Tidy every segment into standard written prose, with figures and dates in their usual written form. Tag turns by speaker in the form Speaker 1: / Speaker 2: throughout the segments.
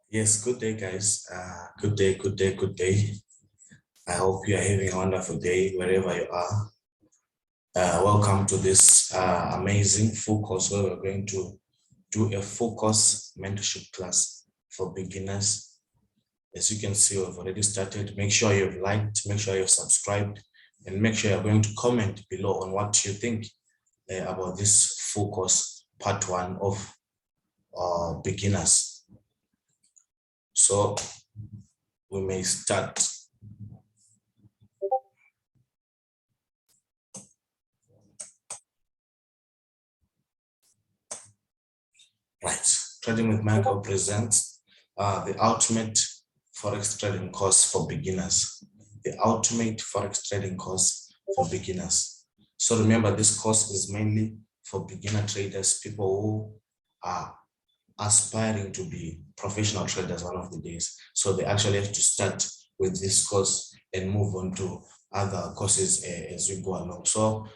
Speaker 1: Yes, good day, guys. Good day, good day, good day. I hope you are having a wonderful day wherever you are. Welcome to this amazing focus where we're going to do a focus mentorship class for beginners. As you can see, we've already started. Make sure you've liked, make sure you've subscribed, and make sure you're going to comment below on what you think about this focus part 1 of beginners. So we may start. Right. Trading with Michael presents the ultimate Forex trading course for beginners. The ultimate Forex trading course for beginners. So remember, this course is mainly for beginner traders, people who are aspiring to be professional traders one of the days. So they actually have to start with this course and move on to other courses as we go along. So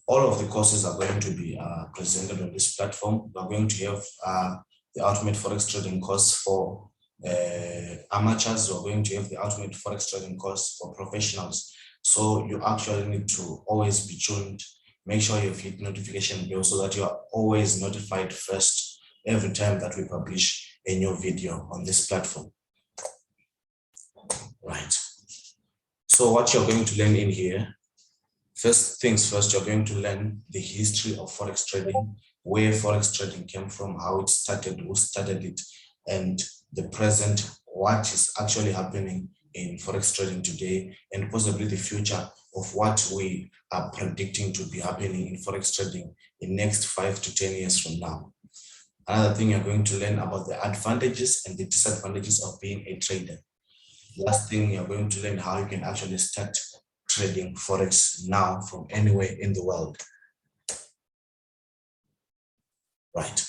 Speaker 1: all of the courses are going to be presented on this platform. We're going to have the Ultimate Forex Trading course for amateurs. We're going to have the Ultimate Forex Trading course for professionals. So you actually need to always be tuned. Make sure you've hit notification bell so that you are always notified first every time that we publish a new video on this platform. Right. So what you're going to learn in here, first things first, you're going to learn the history of Forex trading, where Forex trading came from, how it started, who started it, and the present, what is actually happening in Forex trading today, and possibly the future of what we are predicting to be happening in Forex trading in next 5 to 10 years from now. Another thing you're going to learn about the advantages and the disadvantages of being a trader. Last thing, you're going to learn how you can actually start trading Forex now from anywhere in the world. Right.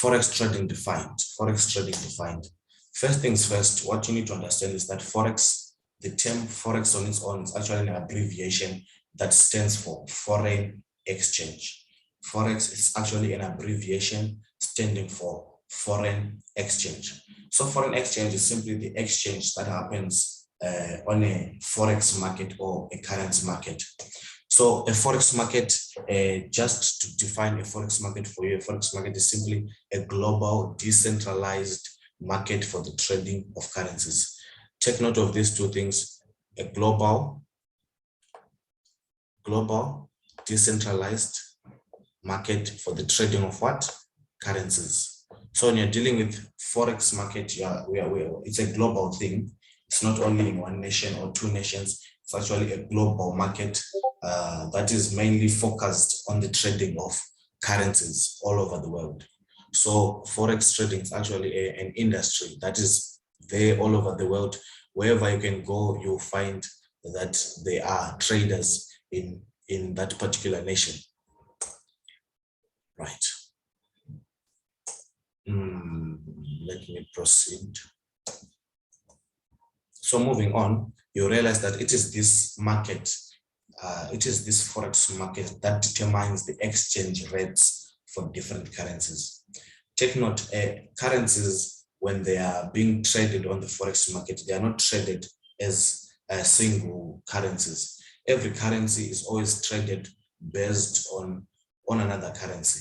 Speaker 1: Forex trading defined. Forex trading defined. First things first, what you need to understand is that Forex, the term Forex on its own is actually an abbreviation that stands for foreign exchange. Forex is actually an abbreviation standing for foreign exchange. So foreign exchange is simply the exchange that happens on a Forex market or a currency market. So a Forex market, just to define a Forex market for you, a Forex market is simply a global decentralized market for the trading of currencies. Take note of these two things: a global decentralized market for the trading of what? Currencies. So when you're dealing with Forex market, it's a global thing. It's not only in one nation or two nations. It's actually a global market that is mainly focused on the trading of currencies all over the world. So Forex trading is actually an industry that is there all over the world. Wherever you can go, you'll find that there are traders in that particular nation. Right. Let me proceed. So moving on, you realize that it is this market, it is this Forex market that determines the exchange rates for different currencies. Take note, currencies, when they are being traded on the Forex market, they are not traded as single currencies. Every currency is always traded based on another currency.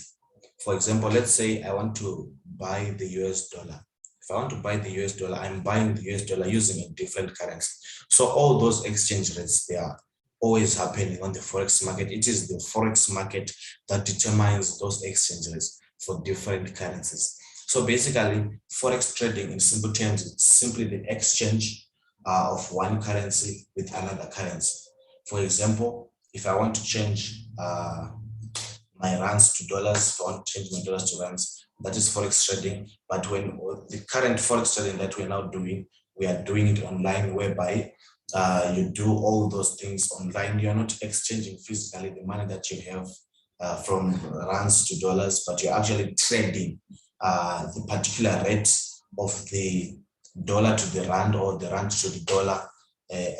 Speaker 1: For example, let's say I want to buy the US dollar. If I want to buy the US dollar, I'm buying the US dollar using a different currency. So all those exchange rates, they are always happening on the Forex market. It is the Forex market that determines those exchange rates for different currencies. So basically, Forex trading in simple terms, it's simply the exchange of one currency with another currency. For example, if I want to change my rands to dollars, if I want to change my dollars to rands, that is Forex trading. But when the current Forex trading that we're now doing, we are doing it online, whereby you do all those things online. You're not exchanging physically the money that you have from rands to dollars, but you're actually trading the particular rate of the dollar to the rand or the rand to the dollar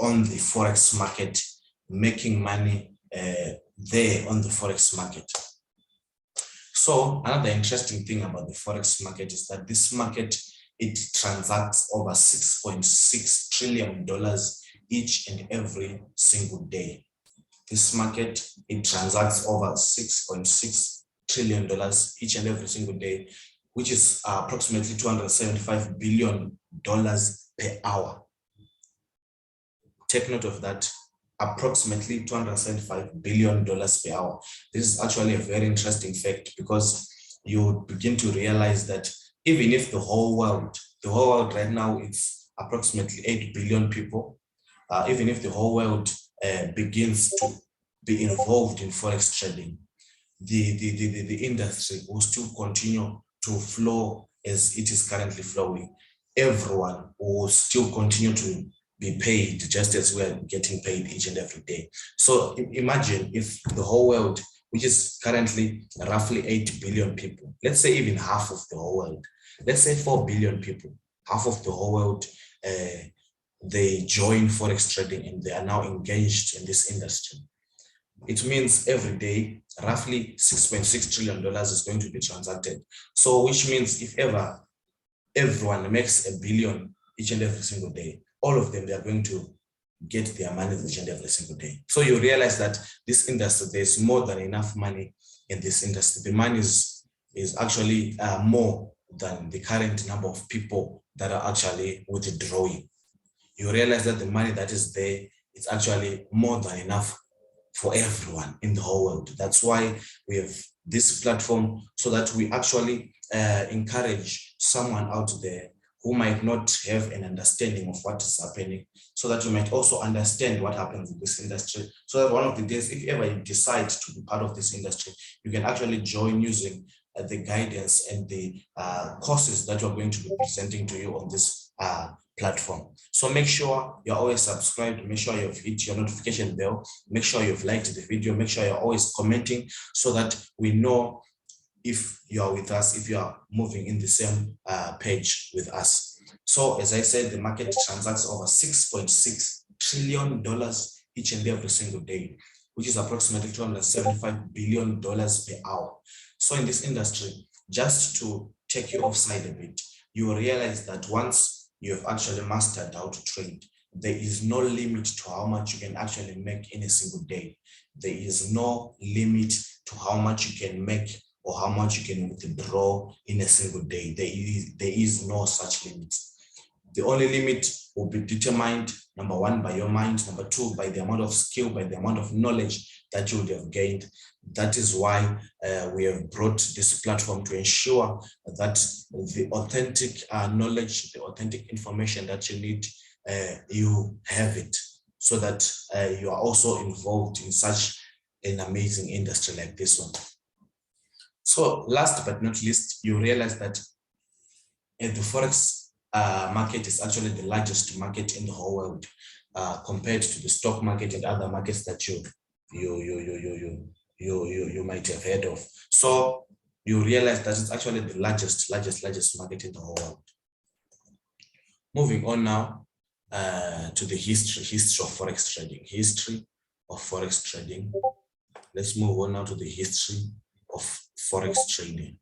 Speaker 1: on the Forex market, making money there on the Forex market. So another interesting thing about the Forex market is that this market it transacts over $6.6 trillion each and every single day. This market, it transacts over $6.6 trillion each and every single day, which is approximately $275 billion per hour. Take note of that, approximately $275 billion per hour. This is actually a very interesting fact, because you begin to realize that even if the whole world right now, it's approximately 8 billion people, even if the whole world begins to be involved in Forex trading, the industry will still continue to flow as it is currently flowing. Everyone will still continue to be paid just as we are getting paid each and every day. So imagine if the whole world, which is currently roughly 8 billion people, let's say even half of the whole world, let's say 4 billion people, half of the whole world, they join Forex trading and they are now engaged in this industry. It means every day, roughly $6.6 trillion is going to be transacted. So which means if ever everyone makes $1 billion each and every single day, all of them, they are going to get their money each and every single day. So you realize that this industry, there's more than enough money in this industry. The money is actually more than the current number of people that are actually withdrawing. You realize that the money that is there is actually more than enough for everyone in the whole world. That's why we have this platform, so that we actually encourage someone out there who might not have an understanding of what is happening, so that you might also understand what happens in this industry, so that one of the days, if ever you decide to be part of this industry, you can actually join using the guidance and the courses that we're going to be presenting to you on this platform. So make sure you're always subscribed, make sure you've hit your notification bell, make sure you've liked the video, make sure you're always commenting, so that we know if you are with us, if you are moving in the same page with us. So as I said, the market transacts over $6.6 trillion each and every single day, which is approximately $275 billion per hour. So in this industry, just to take you offside a bit, you will realize that once you have actually mastered how to trade, there is no limit to how much you can actually make in a single day. There is no limit to how much you can make or how much you can withdraw in a single day. There is no such limit. The only limit will be determined, number one, by your mind, number two, by the amount of skill, by the amount of knowledge that you would have gained. That is why we have brought this platform, to ensure that the authentic knowledge, the authentic information that you need, you have it, so that you are also involved in such an amazing industry like this one. So last but not least, you realize that the Forex market is actually the largest market in the whole world, compared to the stock market and other markets that you might have heard of. So you realize that it's actually the largest market in the whole world. Moving on now to the history of Forex trading. History of Forex trading. Let's move on now to the history of Forex trading.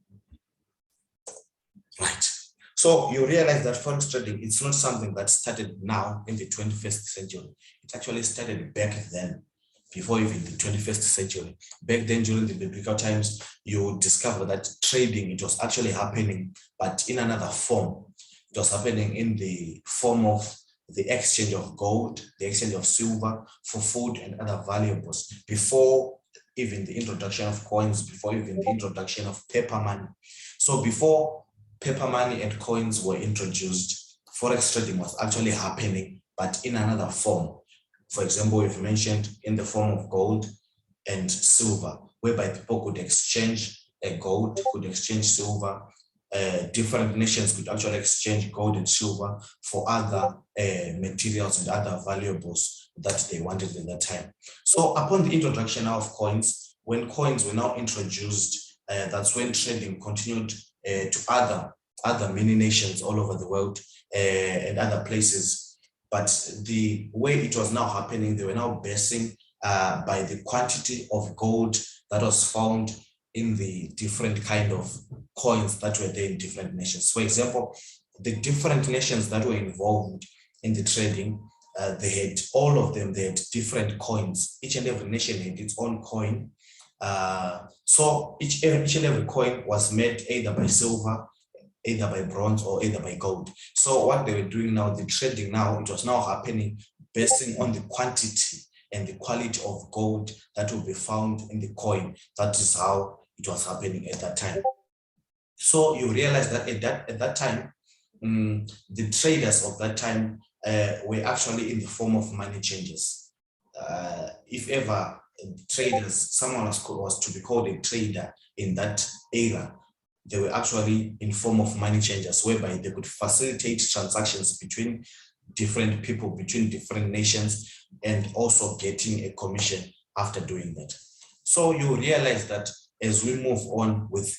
Speaker 1: Right. So you realize that Forex trading, it's not something that started now in the 21st century. It actually started back then, before even the 21st century. Back then, during the biblical times, you discover that trading, it was actually happening, but in another form. It was happening in the form of the exchange of gold, the exchange of silver for food and other valuables, before even the introduction of coins, before even the introduction of paper money. So before paper money and coins were introduced, Forex trading was actually happening, but in another form. For example, we've mentioned in the form of gold and silver, whereby people could exchange gold, could exchange silver. Different nations could actually exchange gold and silver for other materials and other valuables that they wanted at that time. So upon the introduction of coins, when coins were now introduced, that's when trading continued to other many nations all over the world and other places. But the way it was now happening, they were now basing by the quantity of gold that was found in the different kind of coins that were there in different nations. For example, the different nations that were involved in the trading, all of them, they had different coins. Each and every nation had its own coin. So each and every coin was made either by silver, either by bronze, or either by gold. So what they were doing now, the trading now, it was now happening based on the quantity and the quality of gold that will be found in the coin. That is how it was happening at that time. So you realize that at that time, the traders of that time were actually in the form of money changers. If ever traders, someone was to be called a trader in that era, they were actually in form of money changers, whereby they could facilitate transactions between different people, between different nations, and also getting a commission after doing that. So you realize that as we move on with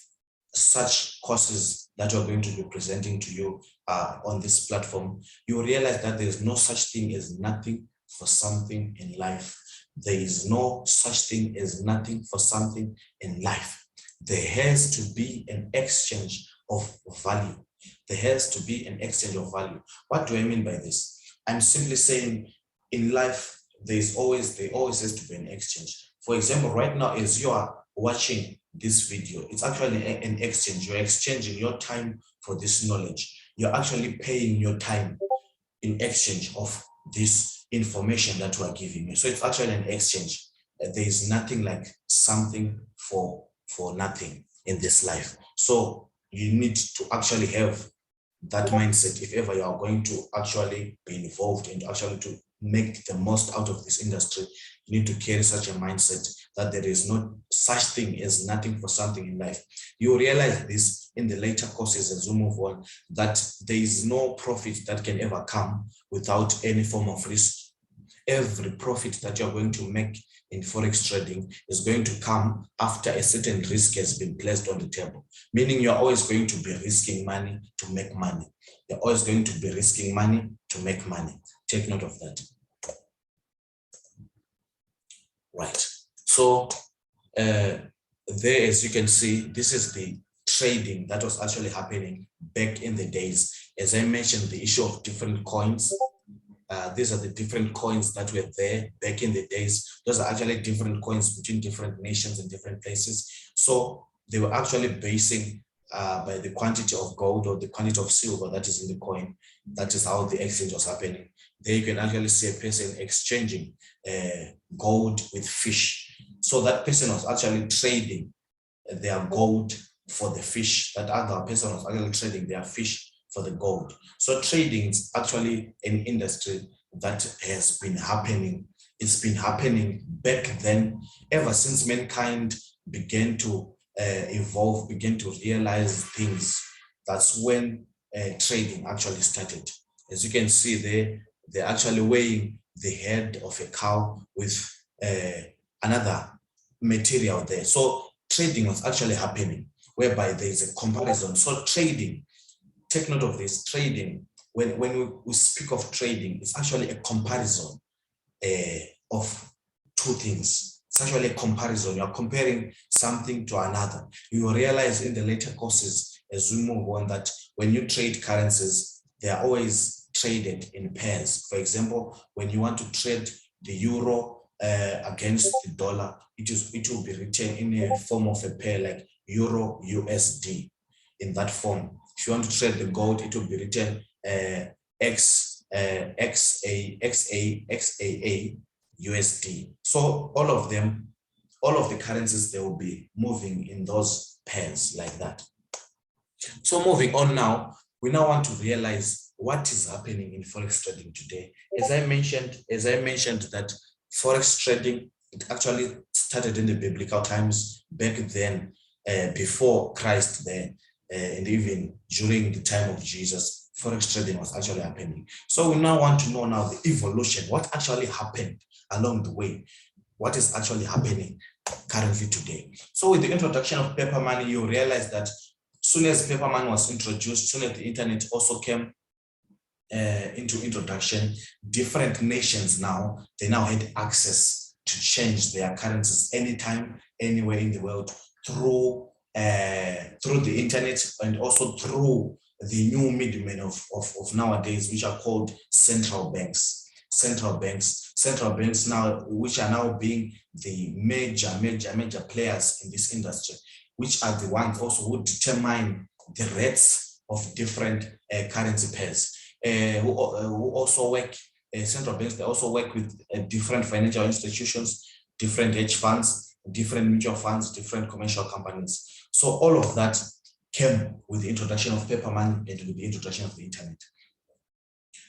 Speaker 1: such courses that we're going to be presenting to you on this platform, you realize that there's no such thing as nothing for something in life. There is no such thing as nothing for something in life. There has to be an exchange of value. There has to be an exchange of value. What do I mean by this? I'm simply saying in life, there always has to be an exchange. For example, right now, as you are watching this video, it's actually an exchange. You're exchanging your time for this knowledge. You're actually paying your time in exchange of this information that we are giving you. So it's actually an exchange. There is nothing like something for nothing in this life. So you need to actually have that mindset if ever you are going to actually be involved and actually to make the most out of this industry. You need to carry such a mindset that there is no such thing as nothing for something in life. You realize this in the later courses as we move on, that there is no profit that can ever come without any form of risk. Every profit that you're going to make in Forex trading is going to come after a certain risk has been placed on the table, meaning you're always going to be risking money to make money. You're always going to be risking money to make money. Take note of that. Right. So there, as you can see, this is the trading that was actually happening back in the days. As I mentioned, the issue of different coins. These are the different coins that were there back in the days. Those are actually different coins between different nations and different places. So they were actually basing by the quantity of gold or the quantity of silver that is in the coin. That is how the exchange was happening. There you can actually see a person exchanging gold with fish. So that person was actually trading their gold for the fish. That other person was actually trading their fish for the gold. So trading is actually an industry that has been happening. It's been happening back then, ever since mankind began to evolve, began to realize things. That's when trading actually started. As you can see there, they're actually weighing the head of a cow with another material there. So trading was actually happening, whereby there is a comparison. So trading, take note of this, trading, when we speak of trading, it's actually a comparison of two things. It's actually a comparison. You're comparing something to another. You will realize in the later courses as we move on that when you trade currencies, they are always traded in pairs. For example, when you want to trade the euro against the dollar, it will be written in a form of a pair like euro USD in that form. If you want to trade the gold, it will be written XAA USD. So all of them, all of the currencies, they will be moving in those pairs like that. So moving on now, we now want to realize what is happening in Forex trading today. As I mentioned that Forex trading, it actually started in the biblical times back then, before Christ there. And even during the time of Jesus, Forex trading was actually happening. So we now want to know now the evolution, what actually happened along the way, what is actually happening currently today. So with the introduction of paper money, you realize that soon as paper money was introduced, soon as the internet also came into introduction, different nations now, they now had access to change their currencies anytime, anywhere in the world through the internet and also through the new middlemen of nowadays, which are called central banks. Central banks now, which are now being the major players in this industry, which are the ones also who determine the rates of different currency pairs, who also work, central banks, they also work with different financial institutions, different hedge funds, different mutual funds, different commercial companies. So all of that came with the introduction of paper money and with the introduction of the internet.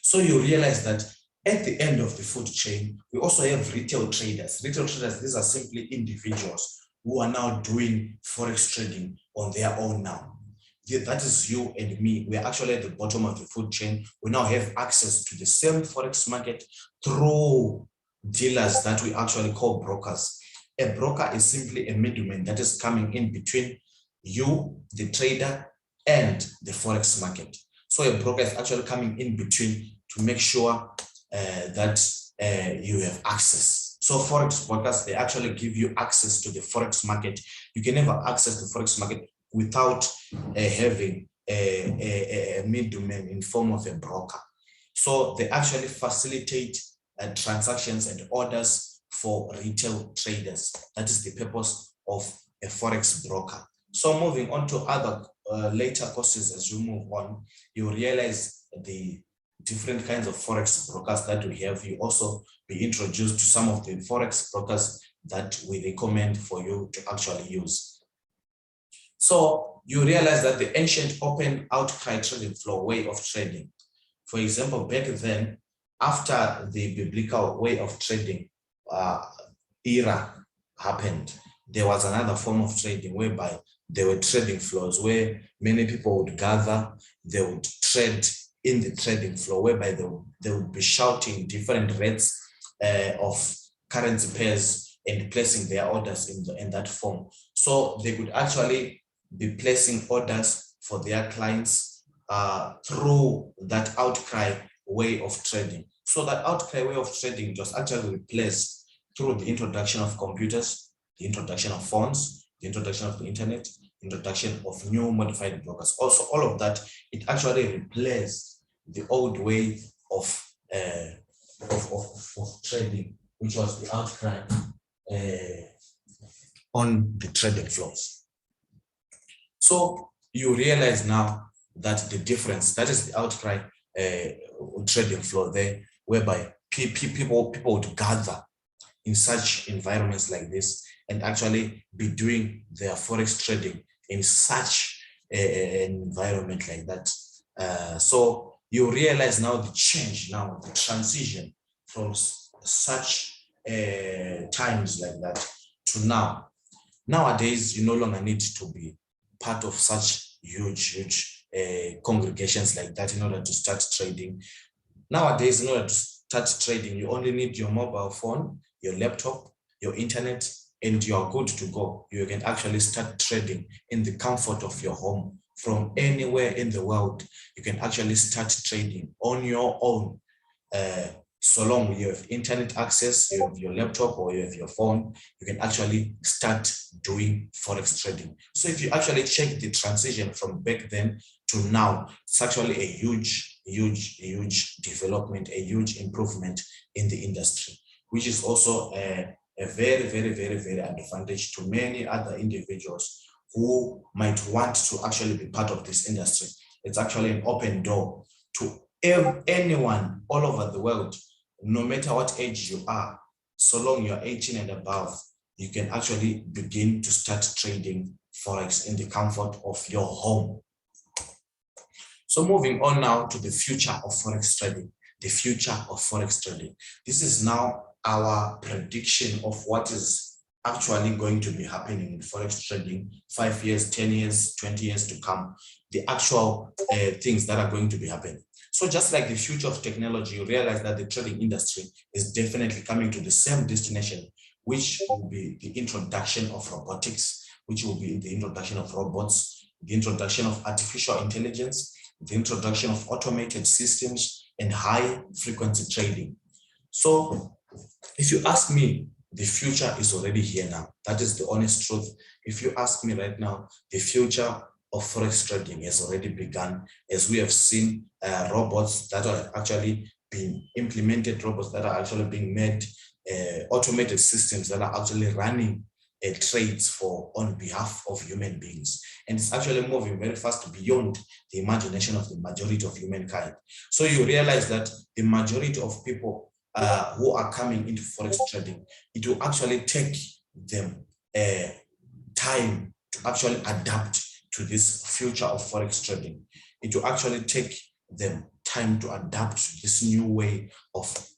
Speaker 1: So you realize that at the end of the food chain, we also have retail traders. Retail traders, these are simply individuals who are now doing Forex trading on their own now. That is you and me. We're actually at the bottom of the food chain. We now have access to the same Forex market through dealers that we actually call brokers. A broker is simply a middleman that is coming in between you, the trader, and the Forex market. So a broker is actually coming in between to make sure that you have access. So Forex brokers, they actually give you access to the Forex market. You can never access the Forex market without having a middleman in form of a broker. So they actually facilitate transactions and orders for retail traders. That is the purpose of a Forex broker. So moving on to other later courses, as you move on, you realize the different kinds of Forex brokers that we have. You also be introduced to some of the Forex brokers that we recommend for you to actually use. So you realize that the ancient open outcry trading floor way of trading, for example, back then, after the biblical way of trading era happened, there was another form of trading whereby there were trading floors where many people would gather, they would trade in the trading floor, whereby they would be shouting different rates of currency pairs and placing their orders in that form. So they could actually be placing orders for their clients through that outcry way of trading. So that outcry way of trading was actually replaced through the introduction of computers, the introduction of phones, the introduction of the internet, introduction of new modified brokers. Also, all of that, it actually replaced the old way of trading, which was the outcry on the trading floors. So you realize now that the difference, that is the outcry trading floor there, whereby people would gather in such environments like this and actually be doing their Forex trading in such an environment like that. So you realize now the change, now the transition from such times like that to now. Nowadays, you no longer need to be part of such huge congregations like that in order to start trading. Nowadays, in order to start trading, you only need your mobile phone, your laptop, your internet, and you are good to go. You can actually start trading in the comfort of your home from anywhere in the world. You can actually start trading on your own. So long you have internet access, you have your laptop or you have your phone, you can actually start doing Forex trading. So if you actually check the transition from back then to now, it's actually a huge development, a huge improvement in the industry, which is also a very advantage to many other individuals who might want to actually be part of this industry. It's actually an open door to anyone all over the world. No matter what age you are, so long you're 18 and above, you can actually begin to start trading Forex in the comfort of your home. So moving on now to the future of Forex trading, the future of Forex trading. This is now our prediction of what is actually going to be happening in Forex trading 5 years, 10 years, 20 years to come, the actual things that are going to be happening. So just like the future of technology, you realize that the trading industry is definitely coming to the same destination, which will be the introduction of robotics, which will be the introduction of robots, the introduction of artificial intelligence, the introduction of automated systems, and high frequency trading. So if you ask me, the future is already here now. That is the honest truth. If you ask me right now, the future of Forex trading has already begun, as we have seen robots that are actually being implemented, robots that are actually being made, automated systems that are actually running trades on behalf of human beings. And it's actually moving very fast beyond the imagination of the majority of humankind. So you realize that the majority of people who are coming into Forex trading, it will actually take them time to actually adapt to this future of Forex trading. It will actually take them time to adapt to this new way of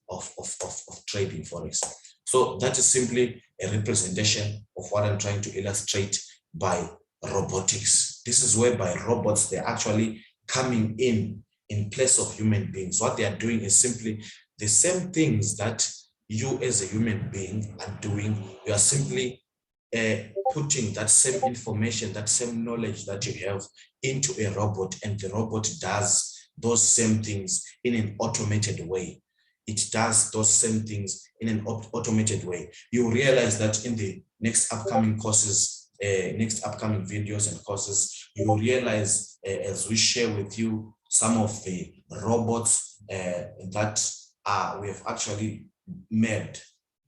Speaker 1: trading Forex. So that is simply a representation of what I'm trying to illustrate by robotics. This is whereby robots, they're actually coming in place of human beings. What they are doing is simply the same things that you as a human being are doing. You are simply putting that same information, that same knowledge that you have into a robot, and the robot does those same things in an automated way. It does those same things in an automated way. You realize that in the next upcoming courses, next upcoming videos and courses, you will realize as we share with you some of the robots that we have actually made.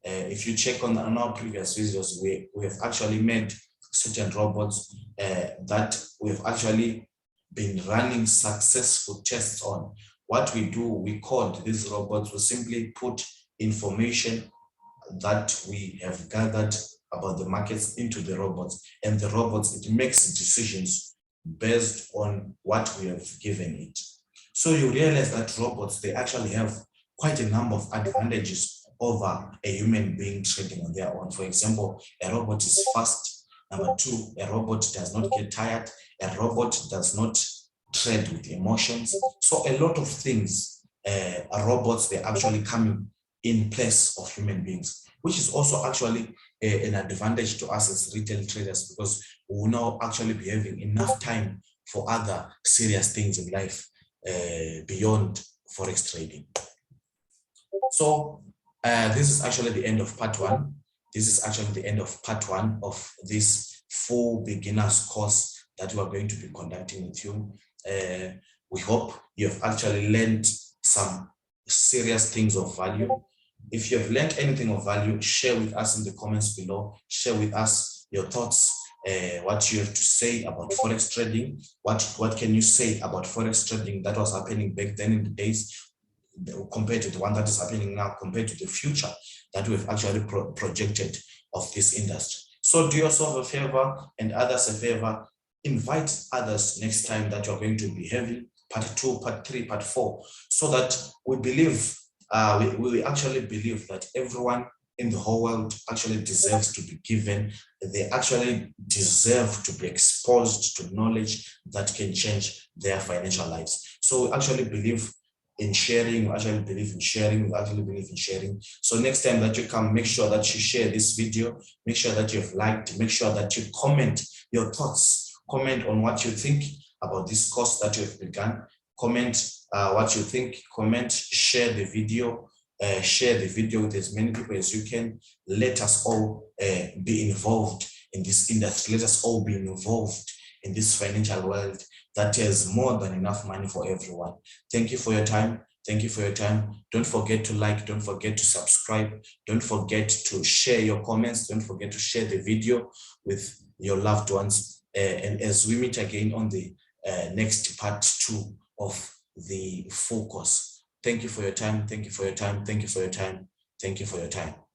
Speaker 1: If you check on our previous videos, we have actually made certain robots that we've actually been running successful tests on. What we do, we code these robots. We simply put information that we have gathered about the markets into the robots, and the robots, it makes decisions based on what we have given it. So you realize that robots, they actually have quite a number of advantages over a human being trading on their own. For example, a robot is fast. Number two, a robot does not get tired. A robot does not trade with emotions. So a lot of things, robots, they're actually coming in place of human beings, which is also actually an advantage to us as retail traders, because we will now actually be having enough time for other serious things in life beyond Forex trading. So this is actually the end of part one. This is actually the end of part one of this full beginners course that we are going to be conducting with you. We hope you have actually learned some serious things of value. If you have learned anything of value, share with us in the comments below. Share with us your thoughts, what you have to say about Forex trading. What can you say about Forex trading that was happening back then in the days, compared to the one that is happening now, compared to the future that we've actually projected of this industry. So do yourself a favor and others a favor. Invite others next time that you're going to be having part 2, part 3, part 4, so that we believe, we actually believe that everyone in the whole world actually deserves to be given, they actually deserve to be exposed to knowledge that can change their financial lives. So we actually believe in sharing, we actually believe in sharing, we actually believe in sharing. So next time that you come, make sure that you share this video, make sure that you've liked, make sure that you comment your thoughts, comment on what you think about this course that you've begun, comment what you think, comment, share the video with as many people as you can. Let us all be involved in this industry. Let us all be involved in this financial world that has more than enough money for everyone. Thank you for your time. Thank you for your time. Don't forget to like, don't forget to subscribe, don't forget to share your comments, don't forget to share the video with your loved ones. And as we meet again on the next part 2 of the full course. Thank you for your time. Thank you for your time. Thank you for your time. Thank you for your time.